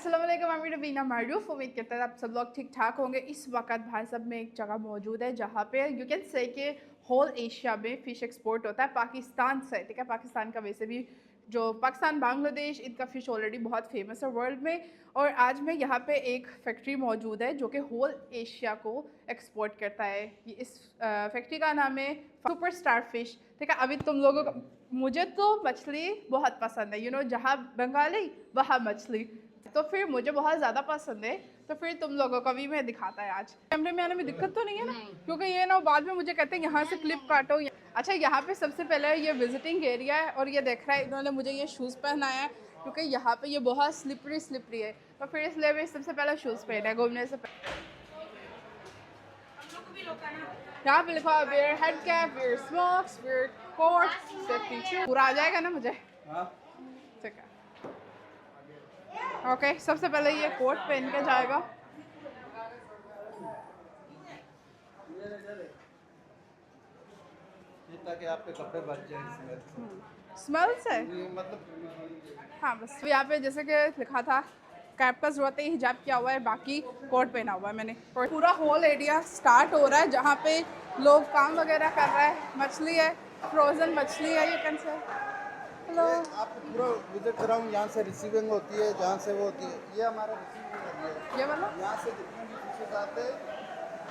अस्सलाम वालेकुम, मैं रवीना मारूफ। उम्मीद करते हैं आप सब लोग ठीक ठाक होंगे। इस वक्त भाई साहब में एक जगह मौजूद है जहाँ पे यू कैन से कि होल एशिया में फ़िश एक्सपोर्ट होता है पाकिस्तान से। ठीक है, पाकिस्तान का वैसे भी जो पाकिस्तान बांग्लादेश इनका फ़िश ऑलरेडी बहुत फेमस है वर्ल्ड में। और आज मैं यहाँ पे एक फैक्ट्री मौजूद है जो कि होल एशिया को एक्सपोर्ट करता है। इस फैक्ट्री का नाम है सुपर स्टार फ़िश। ठीक है, अभी तुम लोगों को, मुझे तो मछली बहुत पसंद है, जहाँ बंगाली वहाँ मछली, तो फिर मुझे बहुत ज़्यादा पसंद है। तो फिर तुम लोगों को भी मैं दिखाता है आज। कैमरे में आने में दिक्कत तो नहीं है ना? क्योंकि ये ना बाद में मुझे कहते हैं यहाँ से क्लिप काटो। अच्छा, यहाँ पे सबसे पहले ये विजिटिंग एरिया है और ये देख रहा है इन्होंने मुझे ये शूज़ पहनाया है क्योंकि यहाँ पे ये बहुत स्लिपरी है, तो फिर इसलिए मैं सबसे पहले शूज़ पहना है घूमने से पहले। यहाँ पे लिखा wear head cap, wear smocks, wear coat, safety shoe. पूरा आ जाएगा ना मुझे? ठीक है, ओके। सबसे पहले ये कोट पहन के जाएगा। ताकि आपके कपड़े बच जाए स्मेल से। मतलब हाँ बस यहाँ पे जैसे कि लिखा था कैप का जरूरत है, हिजाब किया हुआ है, बाकी कोट पहना हुआ है मैंने। पूरा होल एरिया स्टार्ट हो रहा है जहाँ पे लोग काम वगैरह कर रहा है। मछली है, फ्रोजन मछली है, ये कैन से। हेलो, आपको पूरा विजिट कराऊँ। यहाँ से रिसीविंग होती है, जहाँ से वो होती है, ये हमारा रिसीविंग एरिया है। ये वाला यहाँ से जितने भी फिशेज आते हैं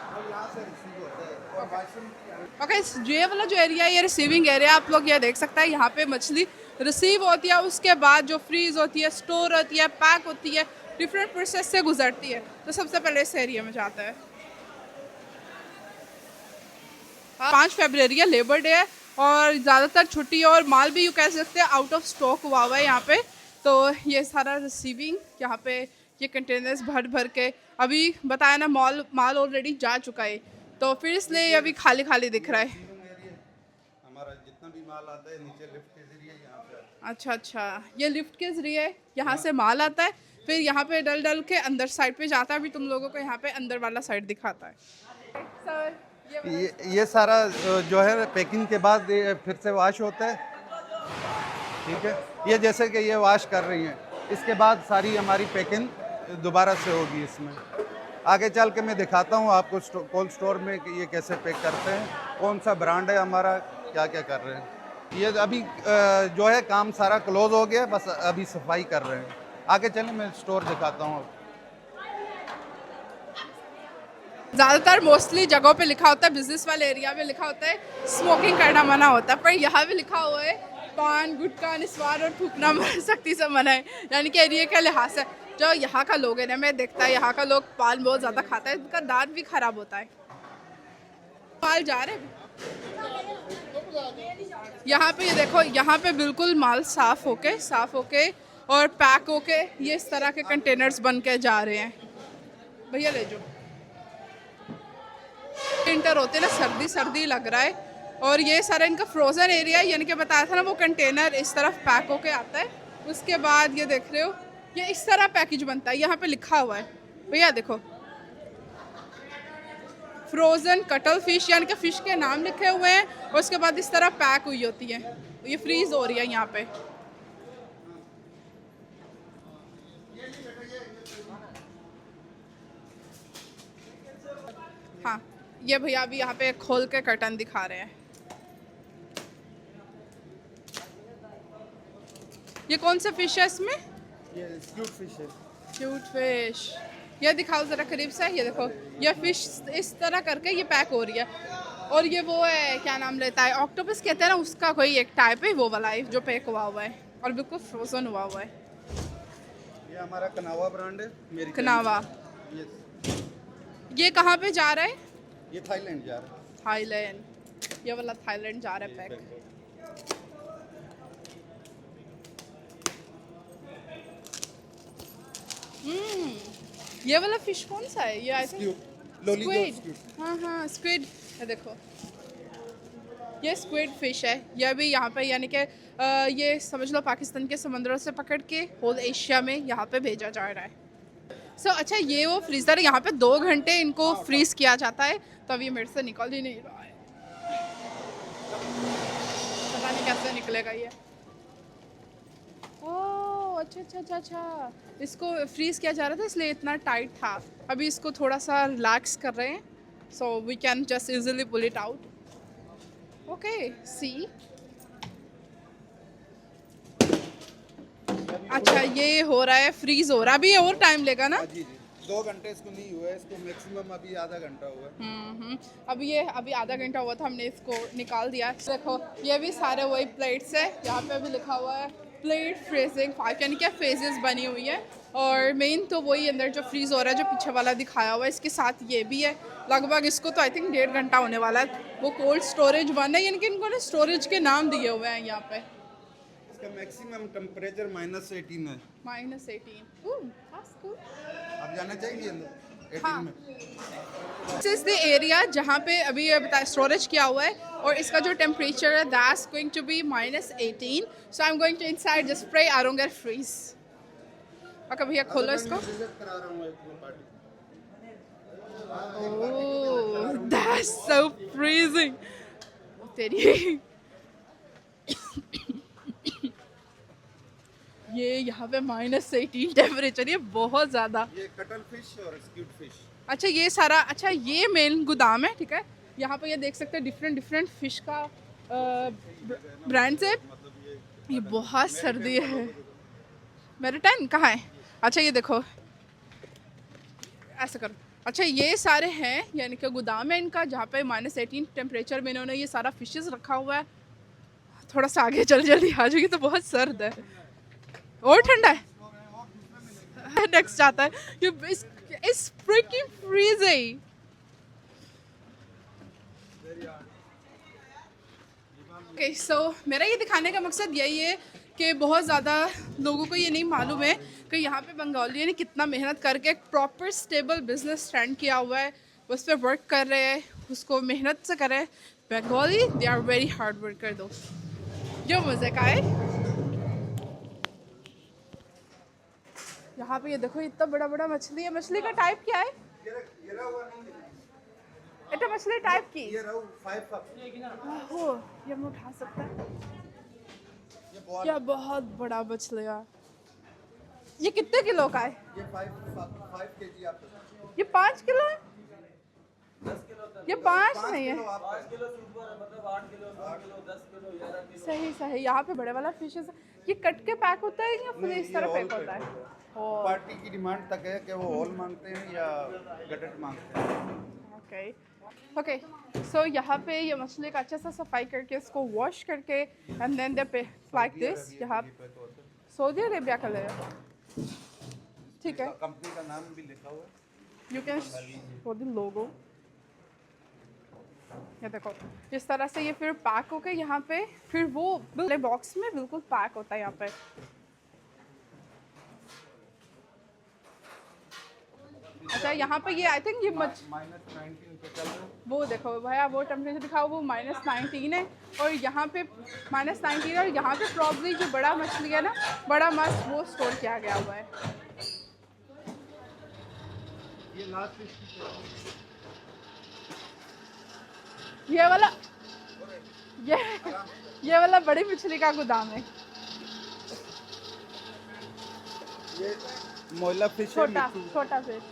वो यहाँ से रिसीव होते हैं और वाशिंग। ओके, ये वाला जो एरिया है ये रिसीविंग एरिया, आप लोग ये देख सकते हैं। यहाँ पे मछली रिसीव होती है, उसके बाद जो फ्रीज होती है, स्टोर होती है, पैक होती है, डिफरेंट प्रोसेस से गुजरती है। तो सबसे पहले इस एरिया में जाता है। 5 फरवरी है, लेबर डे है और ज़्यादातर छुट्टी और माल भी यू कह सकते हैं आउट ऑफ स्टॉक हुआ हुआ है यहाँ पे। तो ये सारा रिसीविंग यहाँ पे ये कंटेनर्स भर भर के, अभी बताया ना माल ऑलरेडी जा चुका है, तो फिर इसलिए अभी खाली खाली दिख रहा है। हमारा जितना भी माल आता है नीचे लिफ्ट के जरिए यहाँ पे। अच्छा, ये लिफ्ट के जरिए यहाँ से माल आता है, फिर यहाँ पे डल के अंदर साइड पे जाता है। अभी तुम लोगों को यहाँ पे अंदर वाला साइड दिखाता है। सर ये सारा जो है पैकिंग के बाद फिर से वॉश होता है। ठीक है, ये जैसे कि ये वॉश कर रही हैं, इसके बाद सारी हमारी पैकिंग दोबारा से होगी। इसमें आगे चल के मैं दिखाता हूँ आपको कोल्ड स्टोर में कि ये कैसे पैक करते हैं, कौन सा ब्रांड है हमारा, क्या क्या कर रहे हैं। ये अभी जो है काम सारा क्लोज हो गया, बस अभी सफाई कर रहे हैं। आगे चलें, मैं स्टोर दिखाता हूँ। ज़्यादातर मोस्टली जगहों पे लिखा होता है, बिजनेस वाले एरिया में लिखा होता है स्मोकिंग करना मना होता है, पर यहाँ भी लिखा हुआ है पान, गुटखा, निस्वार और थूकना सख्ती से मना है, यानी कि एरिया के लिहाज से। जो यहाँ का लोग है ना, मैं देखता है यहाँ का लोग पान बहुत ज़्यादा खाता है, उनका दांत भी ख़राब होता है। माल जा रहे हैं यहाँ पे, ये देखो यहाँ पे बिल्कुल माल साफ़ होके और पैक होके ये इस तरह के कंटेनर्स बन के जा रहे हैं। भैया ले जाओ। विंटर होते ना, सर्दी लग रहा है और ये सारा इनका फ्रोज़न एरिया है, यानी कि बताया था ना वो कंटेनर इस तरफ पैक होके आता है। उसके बाद ये देख रहे हो ये इस तरह पैकेज बनता है, यहाँ पे लिखा हुआ है भैया देखो फ्रोज़न कटल फिश, यानी कि फ़िश के नाम लिखे हुए हैं और उसके बाद इस तरह पैक हुई होती है, ये फ्रीज़ हो रही है यहाँ पे। हाँ, ये भैया अभी यहाँ पे खोल के कर्टन दिखा रहे हैं। ये कौन सा फिश है इसमें? ये क्यूट फिश है। क्यूट फिश, ये दिखाओ ज़रा करीब से। ये देखो ये फिश इस तरह करके ये पैक हो रही है और ये वो है, क्या नाम लेता है, ऑक्टोपस कहते हैं ना, उसका कोई एक टाइप है वो वाला है जो पैक हुआ है और बिल्कुल फ्रोजन हुआ है। ये हमारा कनावा ब्रांड है। कनावा, ये कहाँ पे जा रहा है? ये थाईलैंड जा रहा है। थाईलैंड, ये वाला थाईलैंड जा रहा है पैक। ये वाला फिश कौन सा है? ये आई थिंक स्क्विड। हाँ स्क्विड है, देखो ये स्क्विड फिश है। ये भी यहाँ पे, यानी कि ये समझ लो पाकिस्तान के समंदरों से पकड़ के होल एशिया में यहाँ पे भेजा जा रहा है। अच्छा, ये वो फ्रीज़र है, यहाँ पे 2 घंटे इनको फ्रीज किया जाता है, तो अभी मेरे से निकल ही नहीं रहा है, पता नहीं कैसे निकलेगा ये। ओह अच्छा अच्छा अच्छा अच्छा, इसको फ्रीज किया जा रहा था इसलिए इतना टाइट था. अभी इसको थोड़ा सा रिलैक्स कर रहे हैं, so we can just easily pull it out. Okay see. अच्छा ये हो रहा है, फ्रीज हो रहा है. अभी ये और टाइम लेगा ना? जी जी 2 घंटे इसको नहीं हुआ है, इसको मैक्सिमम अभी आधा घंटा हुआ है. अभी आधा घंटा हुआ था, हमने इसको निकाल दिया. देखो ये भी सारे वही प्लेट्स है. यहाँ पे भी लिखा हुआ है प्लेट फ्रीजिंग 5, यानी क्या फेजेस बनी हुई है. और मेन तो वही अंदर जो फ्रीज हो रहा है जो पीछे वाला दिखाया हुआ है, इसके साथ ये भी है. लगभग इसको तो आई थिंक 1.5 घंटा होने वाला है. वो कोल्ड स्टोरेज 1 है, यानी कि इनको ना स्टोरेज के नाम दिए हुए हैं यहाँ पे. इसका मैक्सिमम टेम्परेचर -18 है. -18. That's cool. आप जाना चाहेंगे अंदर 18 हाँ. में? दिस इज द एरिया जहाँ पे अभी ये बता स्टोरेज किया हुआ है, और इसका जो टेम्परेचर है that's going to be -18. So I am going to inside just spray. I don't get freeze. और भैया खोलो इसको. Oh that's so freezing. तेरी ये यहाँ पे -18 टेम्परेचर, ये बहुत ज़्यादा. ये कटल फिश और स्क्यूड फिश. अच्छा ये सारा, अच्छा ये मेन गोदाम है. ठीक है, यहाँ पे ये देख सकते हैं डिफरेंट फिश का ब्रांड्स है. ये बहुत सर्दी है. मैरिटाइन कहाँ है? अच्छा ये देखो, ऐसा करो. अच्छा ये सारे हैं, यानी कि गोदाम है इनका, जहाँ पे -18 टेम्परेचर में इन्होंने ये सारा फिशेस रखा हुआ है. थोड़ा सा आगे जल्दी आ जाइए, तो बहुत सर्द है और ठंडा है. नेक्स्ट आता है ये it's freaking freezing. Okay so मेरा ये दिखाने का मकसद यही है कि बहुत ज़्यादा लोगों को ये नहीं मालूम है कि यहाँ पे बंगालियों ने कितना मेहनत करके एक प्रॉपर स्टेबल बिजनेस स्टैंड किया हुआ है. उस पर वर्क कर रहे हैं, उसको मेहनत से कर रहे हैं. Bengali they are very hard worker though. जो मज़े का है. यहाँ पे ये देखो इतना बड़ा बड़ा मछली है. मछली का टाइप क्या है? इतना मछली टाइप की हो, ये हम उठा सकते हैं. क्या बहुत बड़ा मछली है. ये कितने किलो का है? ये 5 केजी आपका. ये 5 किलो है. ये 5 नहीं है. 5 किलो मतलब 8 किलो 9 किलो 10 किलो 11 किलो. सही सही. यहाँ पे बड़े वाला फिशेस. ये कट के पैक होता है या फुल इस तरह पैक होता है? पार्टी की डिमांड तक है कि वो होल मांगते हैं या गटट मांगते हैं. Okay okay. सो यहाँ पे ये मछली का अच्छा सा सफाई करके इसको वॉश करके and then they like this. यहाँ सऊदी अरेबिया का ले, ठीक है. कंपनी का नाम भी लिखा हुआ है. You can for the logo. ये देखो इस तरह से ये फिर पैक होके यहाँ पे, फिर वो बॉक्स में बिल्कुल पैक होता है यहाँ पे. अच्छा यहाँ पे ये आई थिंक ये -19 पे चल रहा है. वो देखो भैया वो टेम्परेचर दिखाओ, वो -19 है. और यहाँ पे -19 है. और यहाँ पे प्रॉब्ली जो बड़ा मछली है ना, बड़ा माछ, वो स्टोर किया गया हुआ है. ये लास्ट ये वाला ये वाला बड़ी मछली का गोदाम है. ये मोइला फिश है. छोटा छोटा फिश.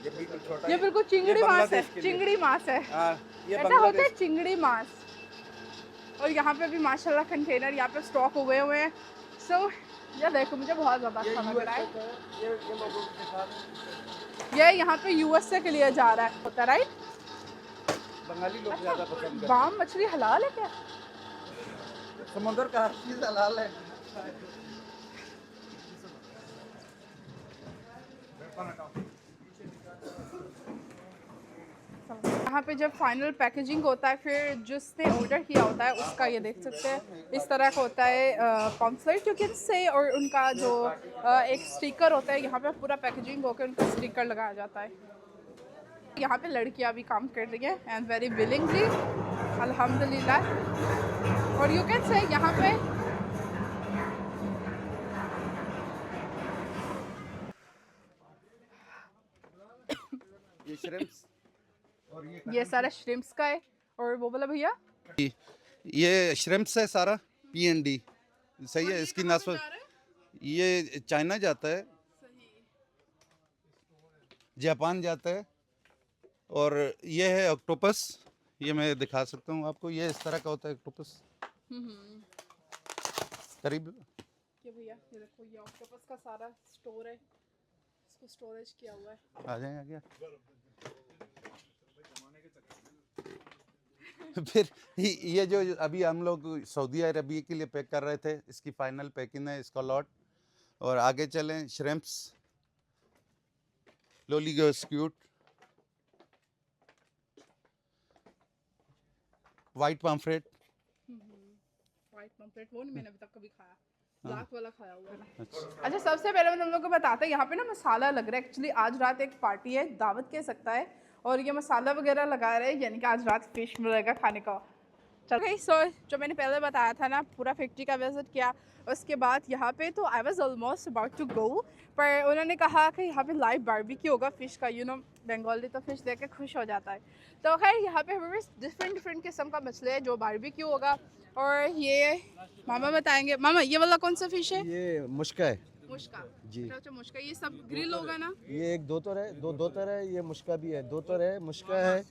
ये बिल्कुल छोटा. ये बिल्कुल चिंगड़ी माछ है. चिंगड़ी माछ है. ये ऐसा होता है चिंगड़ी माछ. और यहाँ पे भी माशाल्लाह कंटेनर यहाँ पे स्टॉक हुए हैं. सो ये देखो मुझे बहुत ज़्यादा अच्छा लग रहा है. ये यहाँ पे USA के लिए जा रहा है, होता है राइट? बंगाली लोग ज़्यादा पसंद करते हैं. बाम मछली हलाल है क्या? समुद्र का हर चीज़ हलाल है. यहाँ पे जब फाइनल पैकेजिंग होता है, फिर जिसने ऑर्डर किया होता है उसका ये देख सकते हैं इस तरह का होता है पॉम्फलेट यू कैन से. और उनका जो एक स्टिकर होता है, यहाँ पे पूरा पैकेजिंग होकर उनका स्टिकर लगाया जाता है. यहाँ पे लड़कियाँ भी काम कर रही हैं एंड वेरी विलिंगली अल्हम्दुलिल्लाह. और यू कैन से यहाँ पे ये श्रिम्प्स और ये सारा श्रिम्प्स का है. और वो बोला भैया ये श्रिम्प्स है सारा P&D. सही है. इसकी नास्पा ये चाइना जाता है, जापान जाता है, और ये है ऑक्टोपस। ये मैं दिखा सकता हूँ आपको, ये इस तरह का होता है ऑक्टोपस करीब। ये भैया ये देखो, ये ऑक्टोपस का सारा स्टोर है, इसको स्टोरेज किया हुआ है। आ जाए आगे। फिर ये जो अभी हम लोग सऊदी अरबिया के लिए पैक कर रहे थे, इसकी फाइनल पैकिंग है, इसका लॉट। और आगे चलें, shrimps, loligo squid, white pomfret. White pomfret वो नहीं मैंने अभी तक कभी खाया, ब्लैक वाला खाया हुआ है ना। अच्छा, सबसे पहले मैं तुम लोग को बताते हैं, यहाँ पे ना मसाला लग रहा है। एक्चुअली आज रात एक पार्टी है, दावत कह सकता है, और ये मसाला वगैरह लगा रहे हैं, यानी कि आज रात फिश मिलेगा खाने का। चल गई। सो जो मैंने पहले बताया था ना, पूरा फैक्ट्री का विजिट किया, उसके बाद यहाँ पे तो I was almost about to go, पर उन्होंने कहा कि यहाँ पे लाइव बारबेक्यू होगा फ़िश का। यू नो बंगाली तो फ़िश देख के खुश हो जाता है। तो खैर यहाँ पे हमारे डिफरेंट किस्म का मछली है जो बारबेक्यू होगा। और ये मामा बताएंगे। मामा ये वाला कौन सा फ़िश है? ये मुश्का है मुश्का जी। अच्छा, मुश्का। ये सब ग्रिल होगा ना? ये एक दोतर है, दोतर है, ये मुश्का भी है। दोतर है, मुश्का है,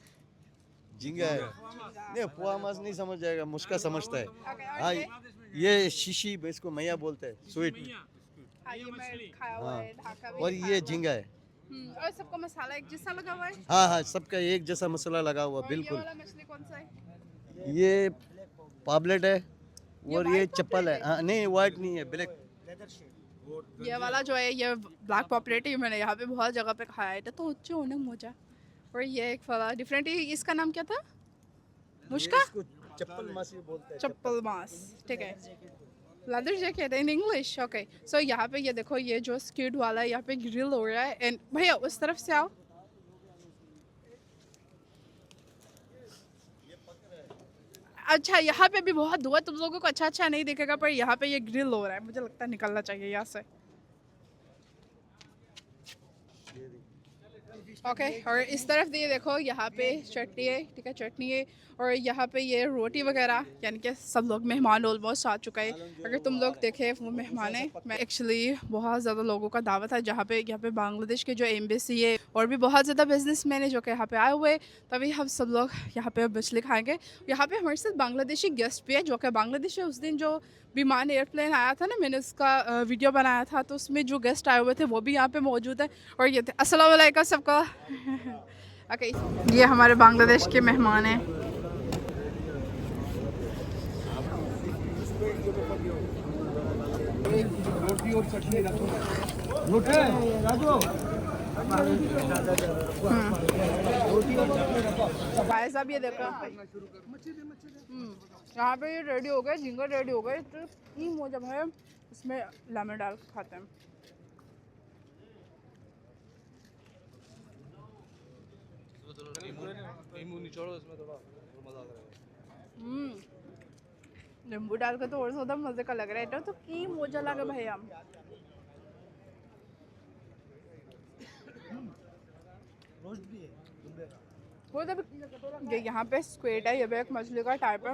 झींगा है। नहीं, पुआ मास नहीं समझ जाएगा, मुश्का समझता है। हाँ, ये शीशी इसको मैया बोलते हैं, स्वीट। हाँ, ये मैं खाया हुआ है, ढाका भी और खाया ये हुआ है। झींगा है। और सबको मसाला एक जैसा लगा हुआ है? हाँ हाँ, सबका एक जैसा मसाला लगा हुआ, और बिल्कुल। ये वाला मछली कौन सा है? ये पापलेट है, और ये white चप्पल है। हाँ, नहीं वाइट नहीं है, ब्लैक। ये वाला जो है ये ब्लैक पॉपलेट है, मैंने यहाँ पे बहुत जगह पे खाया है, तो अच्छे होने मोजा। और ये एक वाला डिफरेंट है, इसका नाम क्या था? मुश्का? इसको चप्पल मास ये बोलते हैं। चप्पल मास, ठीक है। Leather jacket in English, okay. So यहाँ पे ये देखो, ये जो स्क्यूड वाला है यहाँ पे ग्रिल हो रहा है। एंड भैया उस तरफ से आओ। अच्छा, यहाँ पे भी बहुत धुआं, तुम लोगों को अच्छा नहीं दिखेगा, पर यहाँ पे ये ग्रिल हो रहा है, मुझे लगता है निकलना चाहिए यहाँ से। ओके, और इस तरफ ये देखो, यहाँ पे चटनी है, ठीक है, चटनी है। और यहाँ पे ये रोटी वगैरह, यानी कि सब लोग मेहमान ऑलमोस्ट आ चुका है। अगर तुम लोग देखे वो मेहमान है, मैं एक्चुअली बहुत ज़्यादा लोगों का दावत है, जहाँ पे यहाँ पे बांग्लादेश के जो एम्बेसी है और भी बहुत ज़्यादा बिजनेसमैन है जो कि यहाँ पे आए हुए, तभी हम सब लोग यहाँ पे मछली खाएंगे। यहाँ पे हमारे साथ बांग्लादेशी गेस्ट भी है जो कि बांग्लादेश है। उस दिन जो विमान एयरप्लेन आया था ना, मैंने उसका वीडियो बनाया था, तो उसमें जो गेस्ट आए हुए थे वो भी यहाँ पे मौजूद है। और ये थे, अस्सलाम वालेकुम सबका। ओके, ये हमारे बांग्लादेश के मेहमान हैं। भाई साहब ये देखो, यहाँ पे ये रेडी हो गए, झींगा रेडी हो गए। तो जब है इसमें लेमन डाल के खाते हैं। नींबू डाल के तो और ज़्यादा मज़े का लग रहा है। तो की मोजा लगे भैया। ये यहाँ पे स्क्विड है, ये भी एक मछली का टाइप है।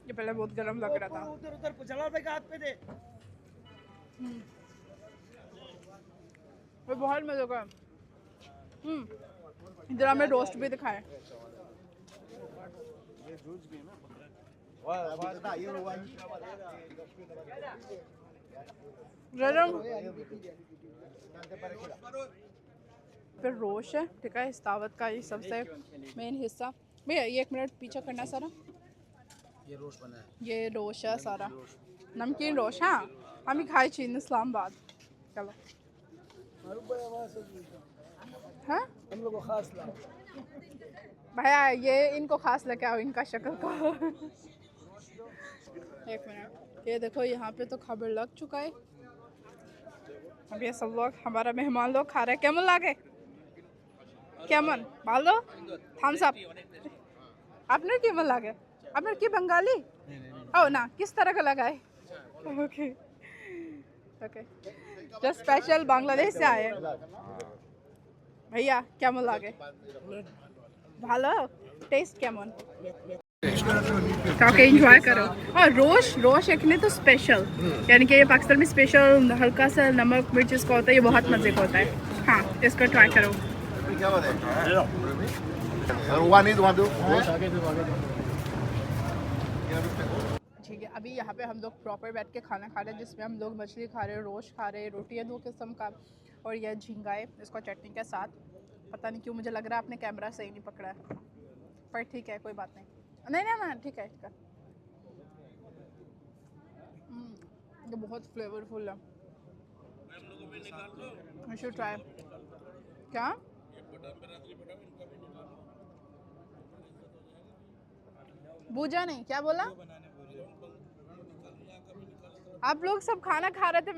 ये पहले बहुत गर्म लग रहा था। ये बहुत मजे का है। इधर हमें रोस्ट भी दिखाए। फिर रोश है, ठीक है, इस दावत का ये सबसे मेन हिस्सा। भैया ये 1 मिनट पीछे करना सारा। ये रोश बना है, ये रोश है सारा, नमकीन रोश। हाँ, हम ही खाए चीन इस्लामाबाद। चलो हाँ, हम लोग को खास ला। भैया ये इनको खास लेके आओ, इनका शक्ल को। 1 मिनट, ये देखो यहाँ पे तो खबर लग चुका है। अब ये सब लोग हमारा मेहमान लोग खा रहे हैं। केमन लागे? केमन ভালো? Thumbs up. আপনার কেমন লাগে? আপনার কি বাঙালি? ও না, किस तरह का लगा है? Okay okay, just special Bangladesh से आए। भैया কেমন লাগে? ভালো? টেস্ট কেমন? ताकि इंजॉय करो। और रोश यखनी तो स्पेशल, यानी कि ये पाकिस्तान में स्पेशल हल्का सा नमक मिर्च इसका होता है, ये बहुत मज़े का होता है। हाँ, इसको ट्राई करो। ठीक है, अभी यहाँ पे हम लोग प्रॉपर बैठ के खाना खा रहे हैं, जिसमें हम लोग मछली खा रहे हैं, रोश खा रहे हैं, रोटी है 2 किस्म का, और यह झींगा है इसको चटनी के साथ। पता नहीं क्यों मुझे लग रहा है आपने कैमरा सही नहीं पकड़ा है, पर ठीक है, कोई बात नहीं। नहीं ठीक है, ठीक है। ये बहुत फ्लेवरफुल है, आई शुड ट्राई। क्या बूझा नहीं, क्या बोला? आप लोग सब खाना खा रहे थे,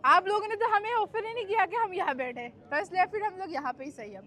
आप लोगों ने तो हमें ऑफर ही नहीं किया कि हम यहाँ बैठे, तो इसलिए फिर हम लोग यहाँ पे ही सही है।